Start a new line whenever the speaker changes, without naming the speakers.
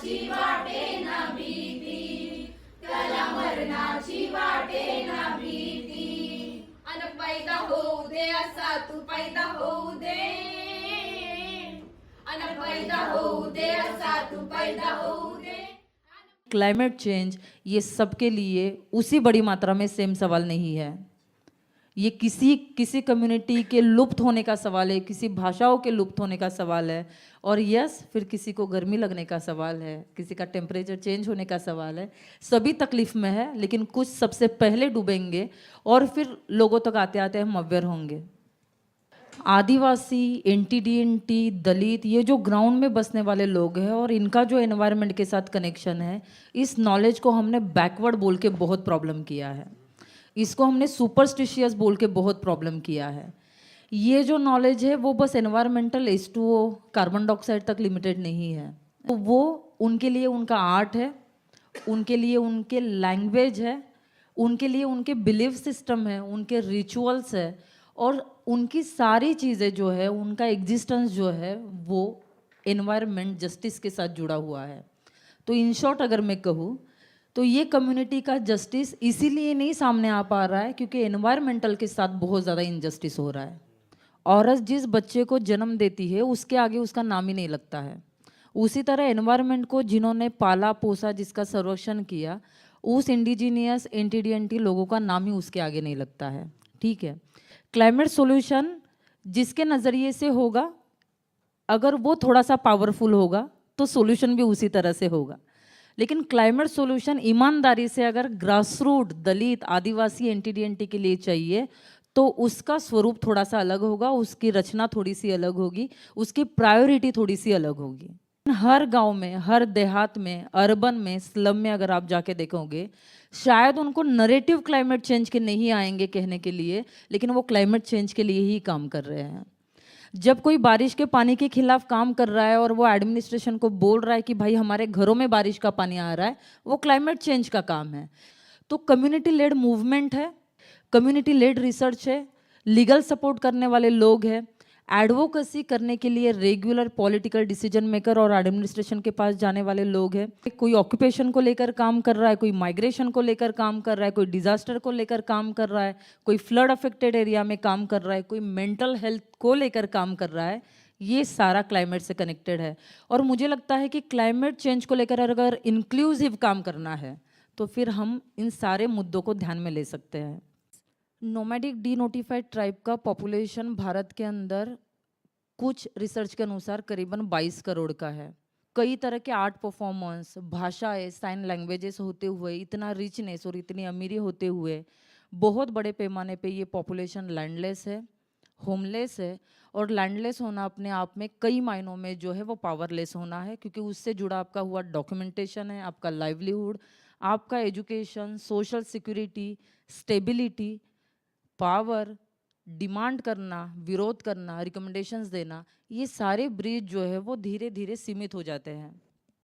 मरणाची वाटे ना भीती, त्याला मरणाची वाटे ना भीती. अन पैदा होऊ दे असा तू पैदा होऊ दे, अन पैदा होऊ दे असा तू पैदा होऊ दे.
क्लाइमेट चेंज ये सबके लिए उसी बड़ी मात्रा में सेम सवाल नहीं है. ये किसी कम्युनिटी के लुप्त होने का सवाल है, किसी भाषाओं के लुप्त होने का सवाल है, और यस फिर किसी को गर्मी लगने का सवाल है, किसी का टेम्परेचर चेंज होने का सवाल है. सभी तकलीफ में है, लेकिन कुछ सबसे पहले डूबेंगे और फिर लोगों तक आते आते हम अवेयर होंगे. आदिवासी, एनटीडीएनटी, दलित, ये जो ग्राउंड में बसने वाले लोग हैं और इनका जो एनवायरनमेंट के साथ कनेक्शन है, इस नॉलेज को हमने बैकवर्ड बोल के बहुत प्रॉब्लम किया है. इसको हमने सुपरस्टिशियस बोल के बहुत प्रॉब्लम किया है. ये जो नॉलेज है वो बस एनवायरमेंटल H2O कार्बन डाइऑक्साइड तक लिमिटेड नहीं है. तो वो उनके लिए उनका आर्ट है, उनके लिए उनके लैंग्वेज है, उनके लिए उनके बिलीफ सिस्टम है, उनके रिचुअल्स है, और उनकी सारी चीज़ें जो है, उनका एग्जिस्टेंस जो है वो एनवायरनमेंट जस्टिस के साथ जुड़ा हुआ है. तो इन शॉर्ट अगर मैं कहूँ तो ये कम्युनिटी का जस्टिस इसीलिए नहीं सामने आ पा रहा है क्योंकि एनवायरमेंटल के साथ बहुत ज़्यादा इनजस्टिस हो रहा है. औरत जिस बच्चे को जन्म देती है उसके आगे उसका नाम ही नहीं लगता है. उसी तरह एनवायरनमेंट को जिन्होंने पाला पोसा, जिसका संरक्षण किया, उस इंडिजीनियस एनटीडीएनटी लोगों का नाम ही उसके आगे नहीं लगता है. ठीक है, क्लाइमेट सॉल्यूशन जिसके नज़रिए से होगा, अगर वो थोड़ा सा पावरफुल होगा तो सॉल्यूशन भी उसी तरह से होगा. लेकिन क्लाइमेट सॉल्यूशन ईमानदारी से अगर ग्रासरूट दलित, आदिवासी, एनटीडीएनटी के लिए चाहिए तो उसका स्वरूप थोड़ा सा अलग होगा, उसकी रचना थोड़ी सी अलग होगी, उसकी प्रायोरिटी थोड़ी सी अलग होगी. हर गांव में, हर देहात में, अर्बन में, स्लम में अगर आप जाके देखोगे, शायद उनको नरेटिव क्लाइमेट चेंज के नहीं आएंगे कहने के लिए, लेकिन वो क्लाइमेट चेंज के लिए ही काम कर रहे हैं. जब कोई बारिश के पानी के खिलाफ काम कर रहा है और वो एडमिनिस्ट्रेशन को बोल रहा है कि भाई हमारे घरों में बारिश का पानी आ रहा है, वो क्लाइमेट चेंज का काम है. तो कम्युनिटी लेड मूवमेंट है, कम्युनिटी लेड रिसर्च है, लीगल सपोर्ट करने वाले लोग हैं, एडवोकेसी करने के लिए रेगुलर पॉलिटिकल डिसीजन मेकर और एडमिनिस्ट्रेशन के पास जाने वाले लोग हैं. कोई ऑक्यूपेशन को लेकर काम कर रहा है, कोई माइग्रेशन को लेकर काम कर रहा है, कोई डिजास्टर को लेकर काम कर रहा है, कोई फ्लड अफेक्टेड एरिया में काम कर रहा है, कोई मेंटल हेल्थ को लेकर काम कर रहा है. ये सारा क्लाइमेट से कनेक्टेड है. और मुझे लगता है कि क्लाइमेट चेंज को लेकर अगर इंक्लूसिव काम करना है तो फिर हम इन सारे मुद्दों को ध्यान में ले सकते हैं. नोमैडिक डी नोटिफाइड ट्राइब का पॉपुलेशन भारत के अंदर कुछ रिसर्च के अनुसार करीबन 22 करोड़ का है. कई तरह के आर्ट परफॉर्मेंस, भाषाएं, साइन लैंग्वेजेस होते हुए, इतना रिचनेस और इतनी अमीरी होते हुए बहुत बड़े पैमाने पे ये पॉपुलेशन लैंडलेस है, होमलेस है. और लैंडलेस होना अपने आप में कई मायनों में जो है वो पावरलेस होना है, क्योंकि उससे जुड़ा आपका हुआ डॉक्यूमेंटेशन है, आपका लाइवलीहुड, आपका education, social security, stability, power, demand करना, विरोध करना, रिकमेंडेशंस देना, ये सारे ब्रिज जो है वो धीरे धीरे सीमित हो जाते हैं.